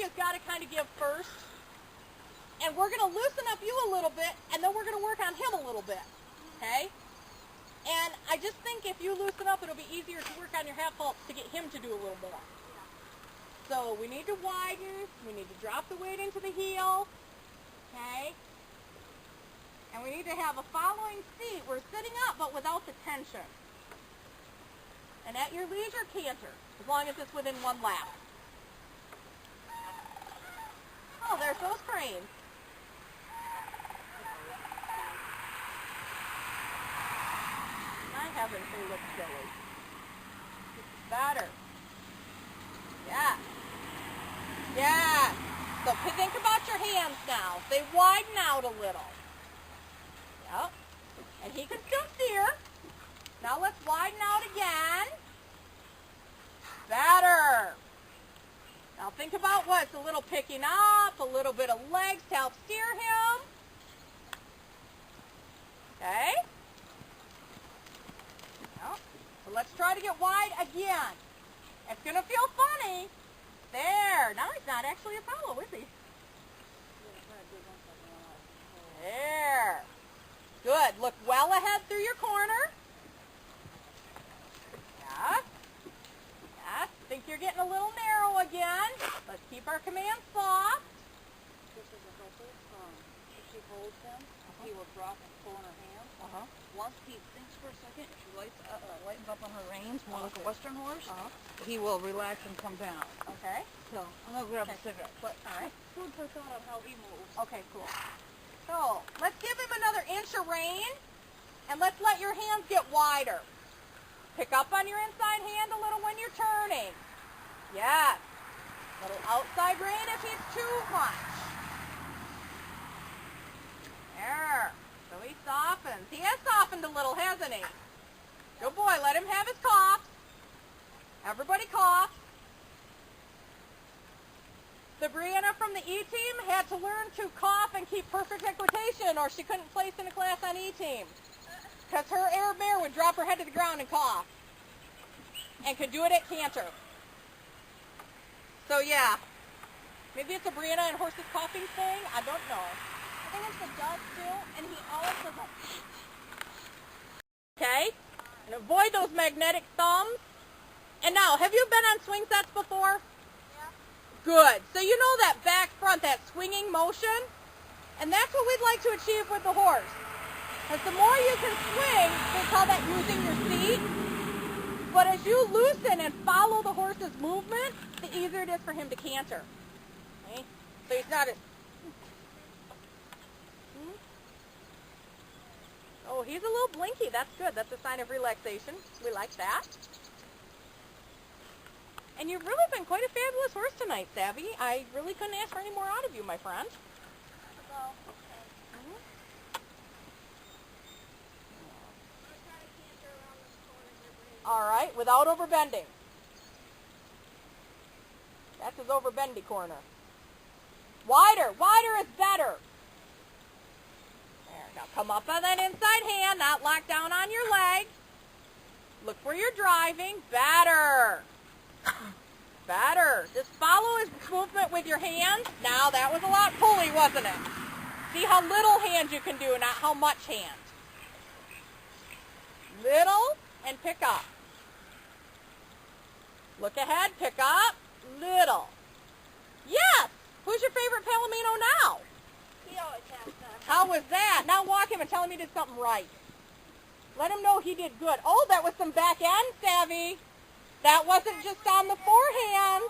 you's got to kind of give first. And we're going to loosen up you a little bit, and then we're going to work on him a little bit. Okay? And I just think if you loosen up, it'll be easier to work on your half vault to get him to do a little more. So we need to widen. We need to drop the weight into the heel. Okay? And we need to have a following seat. We're sitting up, but without the tension. And at your leisure, canter, as long as it's within one lap. Oh, there's those cranes. My heavens, they look silly. Better. Yeah. Yeah. So think about your hands now. They widen out a little. Yep. And he can still steer. Now let's widen out again. Better. Now think about what's a little picking up, a little bit of legs to help steer him. Okay. Yep. So let's try to get wide again. It's going to feel funny. There. Now he's not actually Apollo, is he? There. Good. Look well ahead through your corner. Yes. Yes. Think you're getting a little narrow again. Let's keep our command soft. This is a helper. If she holds him, he will drop and pull in her hands. Once he thinks for a second, if she lightens up on her reins, more like a Western horse, he will relax and come down. Okay. So I'm going to grab a cigarette. But, all right. Food for thought on how he moves. Okay, cool. So let's give him another inch of rein, and let's let your hands get wider. Pick up on your inside hand a little when you're turning. Yes. Little outside rein if he's too much. There. So he softens. He has softened a little, hasn't he? Good boy. Let him have his coughs. Everybody cough. The Brianna from the E-Team had to learn to cough and keep perfect equitation, or she couldn't place in a class on E-Team. Because her Arab mare would drop her head to the ground and cough. And could do it at canter. So yeah. Maybe it's a Brianna and horses coughing thing. I don't know. I think it's the dog too, and he always does a... Okay? And avoid those magnetic thumbs. And now, have you been on swing sets before? Good. So you know that back front, that swinging motion? And that's what we'd like to achieve with the horse. Because the more you can swing, we call that using your seat. But as you loosen and follow the horse's movement, the easier it is for him to canter. Okay? So he's not as... Oh, he's a little blinky. That's good. That's a sign of relaxation. We like that. And you've really been quite a fabulous horse tonight, Savvy. I really couldn't ask for any more out of you, my friend. Well, All right, without overbending. That's his overbendy corner. Wider. Wider is better. There. Now come up on that inside hand, not lock down on your leg. Look where you're driving. Better. Better. Just follow his movement with your hands. Now, that was a lot pulley, wasn't it? See how little hand you can do, not how much hand. Little and pick up. Look ahead, pick up, little. Yes! Who's your favorite Palomino now? he always has that. How was that? Now walk him and tell him he did something right. Let him know he did good. Oh, that was some back end, Savvy. That wasn't just on the forehand.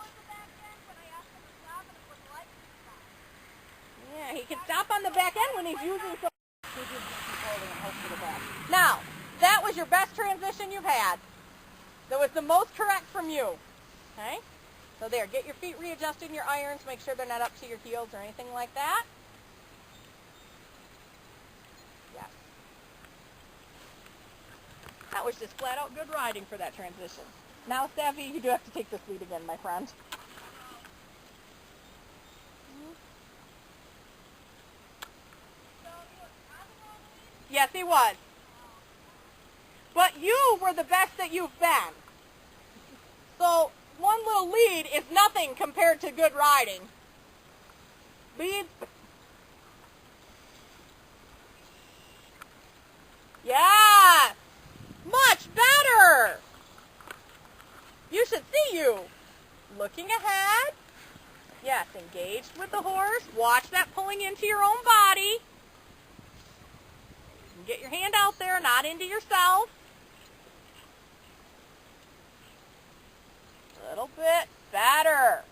Yeah, he can stop on the back end when he's using some... Now, that was your best transition you've had. That was the most correct from you. Okay? So there, get your feet readjusted in your irons. Make sure they're not up to your heels or anything like that. Yes. That was just flat out good riding for that transition. Now, Savvy, you do have to take this lead again, my friend. Yes, he was. But you were the best that you've been. So, one little lead is nothing compared to good riding. Beep. Yeah. Much better. You should see you. Looking ahead. Yes, engaged with the horse. Watch that pulling into your own body. Get your hand out there, not into yourself. A little bit better.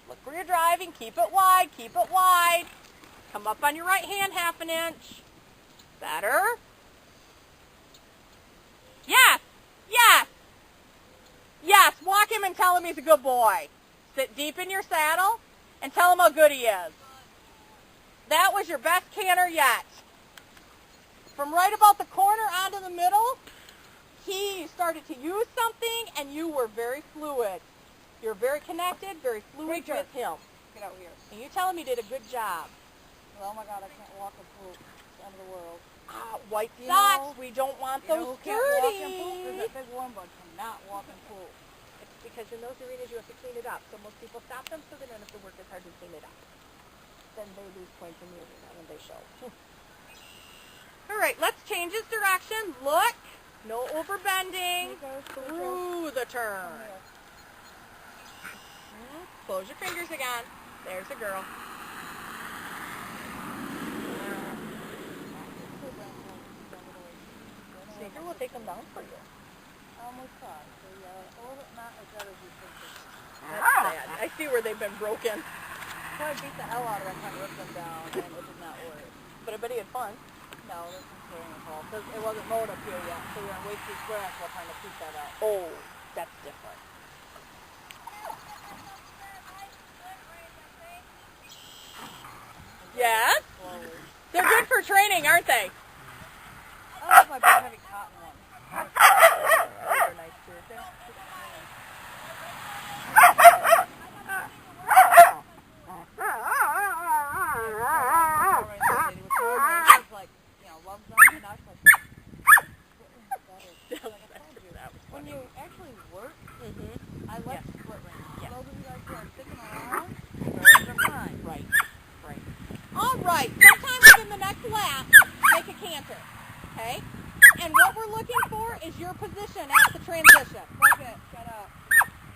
Look where you're driving. Keep it wide. Keep it wide. Come up on your right hand 1/2 inch. Better. Yes. Yes. Yes. Walk him and tell him he's a good boy. Sit deep in your saddle and tell him how good he is. That was your best canter yet. From right about the corner onto the middle, he started to use something and you were very fluid. You're very connected, very fluid with him. Get out here. And you tell him he did a good job. Oh my God, I can't walk and poop. It's the end of the world. White socks, we don't want those dirty. Walk and poop? There's that big warm bug cannot walk and poop. It's because in those arenas you have to clean it up. So most people stop them so they don't have to work as hard to clean it up. Then they lose points in the arena when they show. All right, let's change his direction. Look, no overbending. Through the turn. Close your fingers again. There's the girl. Sneaker will take them down for you. I almost tried. So, a little bit not as bad as you think. That's sad. I see where they've been broken. So I beat the hell out of them, trying to rip them down, and it did not work. But I bet he had fun. No, this is tearing us all. Because it wasn't mowed up here yet, so we're on wasted grass while trying to keep that up. Oh, that's different. Yes? Slowly. They're good for training, aren't they? Oh, my big heavy cotton one. Those are nice too. They don't stick to me. When you actually work, I like split reins. Yeah. Those of you guys who are sticking around, reins are fine. Right, right. All right, sometime within the next lap, make a canter, okay? And what we're looking for is your position at the transition. Fuck it, shut up.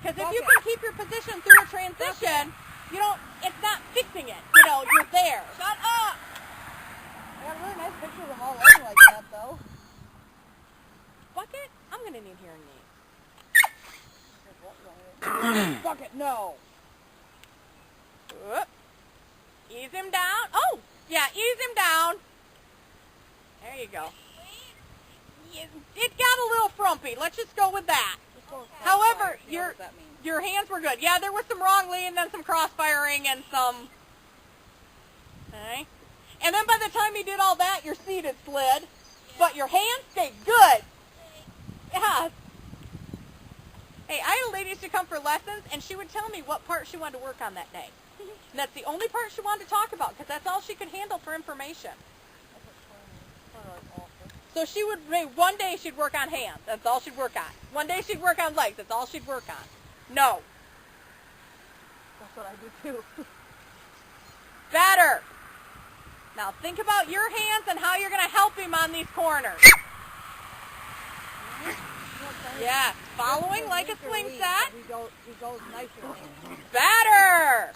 Because if you can keep your position through a transition, you don't, it's not fixing it. You know, you're there. Shut up! I got a really nice picture of them all laying like that, though. Bucket, I'm going to need hearing aids. Fuck it, no. Whoop. Ease him down. Oh, yeah, ease him down. There you go. It got a little frumpy. Let's just go with that. However, your hands were good. Yeah, there was some wrong lean and then some crossfiring and some... Okay. And then by the time you did all that, your seat had slid. But your hands stayed good. Yeah. Hey, I had a lady used to come for lessons, and she would tell me what part she wanted to work on that day. And that's the only part she wanted to talk about, because that's all she could handle for information. So she would, one day she'd work on hands. That's all she'd work on. One day she'd work on legs. That's all she'd work on. No. That's what I do too. Better. Now think about your hands and how you're going to help him on these corners. Yes, following like a swing set. He goes nicer. Better.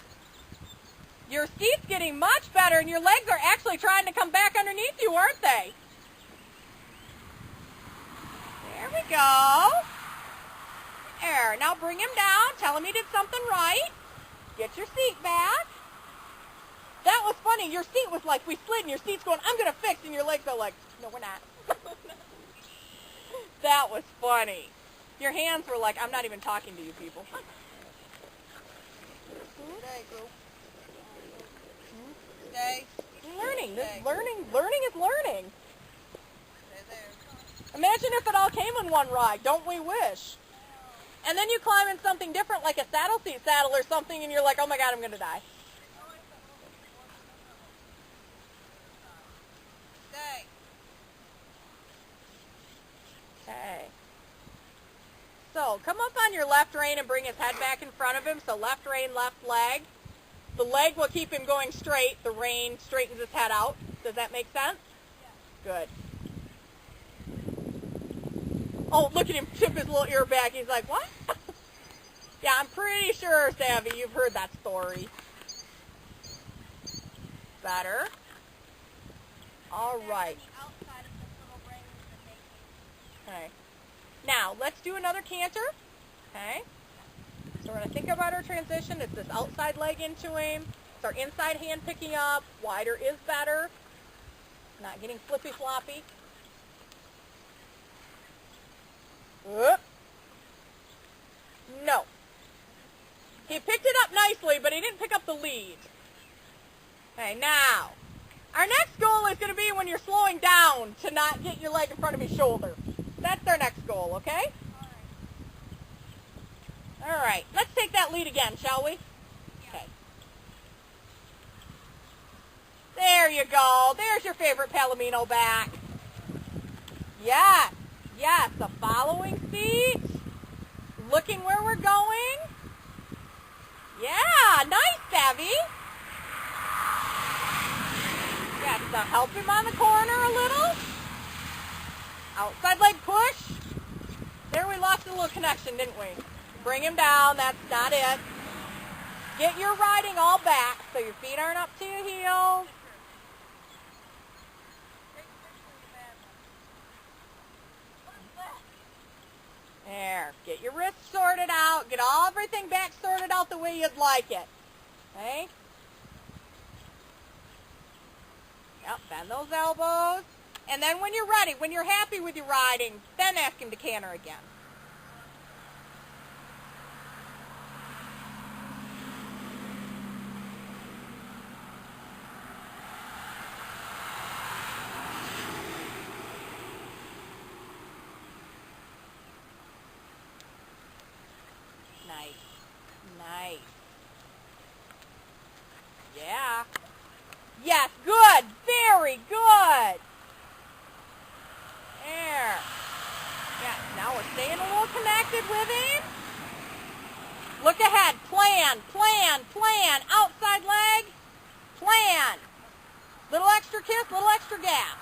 Your seat's getting much better, and your legs are actually trying to come back underneath you, aren't they? There we go. There. Now bring him down. Tell him he did something right. Get your seat back. That was funny. Your seat was like, we slid, and your seat's going, I'm going to fix, and your legs are like, no, we're not. That was funny. Your hands were like, I'm not even talking to you people. Stay, group. Stay. Learning. This Stay. learning is learning. Stay there. Imagine if it all came in one ride. Don't we wish? And then you climb in something different, like a saddle seat saddle or something, and you're like, oh my God, I'm going to die. Stay. Okay. So come up on your left rein and bring his head back in front of him. So left rein, left leg. The leg will keep him going straight. The rein straightens his head out. Does that make sense? Yeah. Good. Oh, look at him tip his little ear back. He's like, what? Yeah, I'm pretty sure, Savvy, you've heard that story. Better. All right. Okay. Now, let's do another canter. Okay. So we're going to think about our transition. It's this outside leg into him. It's our inside hand picking up. Wider is better. Not getting flippy floppy. Whoop. No. He picked it up nicely, but he didn't pick up the lead. Okay, now, our next goal is going to be when you're slowing down to not get your leg in front of his shoulder. That's our next goal, okay? All right, let's take that lead again, shall we? Okay. There you go. There's your favorite Palomino back. Yes, yes, the following seat. Looking where we're going. Yeah, nice, Savvy. Yes, so help him on the corner a little. Outside leg push. There we lost a little connection, didn't we? Bring him down, that's not it. Get your riding all back so your feet aren't up to your heels. There, get your wrists sorted out. Get everything back sorted out the way you'd like it. Okay? Yep, bend those elbows. And then when you're ready, when you're happy with your riding, then ask him to canter again. Nice. Nice. Yeah. Yes, good. Very good. There. Yeah, now we're staying a little connected with him. Look ahead. Plan, plan, plan. Outside leg. Plan. Little extra kiss, little extra gas.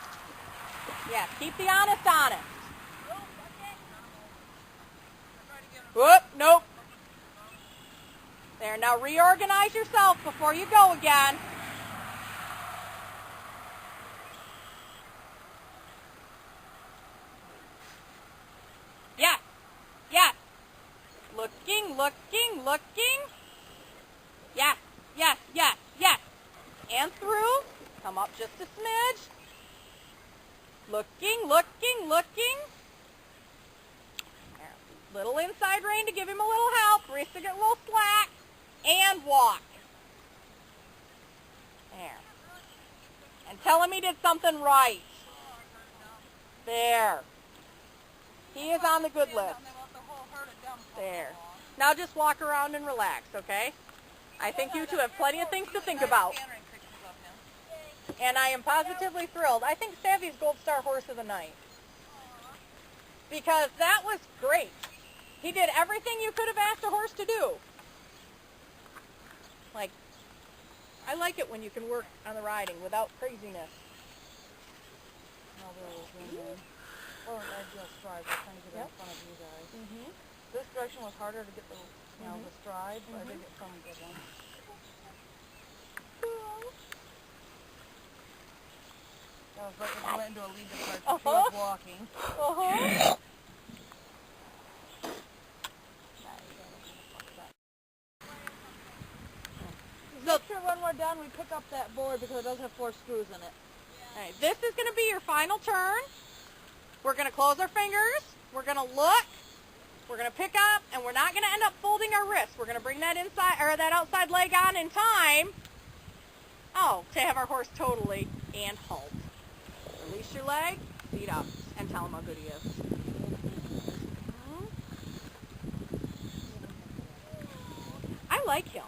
Yes, keep the honest. Whoop, nope. There, now reorganize yourself before you go again. Yes, yes. Looking, looking, looking. Yes, yes, yes, yes. And through. Come up just a smidge. Looking, looking, looking. There. Little inside rein to give him a little help. Wrist to get a little slack. And walk. There. And tell him he did something right. There. He is on the good list. There. Now just walk around and relax, okay? I think you two have plenty of things to think about. And I am positively thrilled. I think Savvy's Gold Star Horse of the Night. Because that was great. He did everything you could have asked a horse to do. Like, I like it when you can work on the riding without craziness. Or I just stride. I'm trying to get in front of you guys. This direction was harder to get the, the stride, but I did get some good ones. That was like when I went into a lead departure. She was walking. Make sure when we're done we pick up that board because it does have 4 screws in it. Okay, this is going to be your final turn. We're going to close our fingers. We're going to look. We're going to pick up, and we're not going to end up folding our wrists. We're going to bring that inside or that outside leg on in time. Oh, to have our horse totally and halt. Release your leg, feet up, and tell him how good he is. I like him.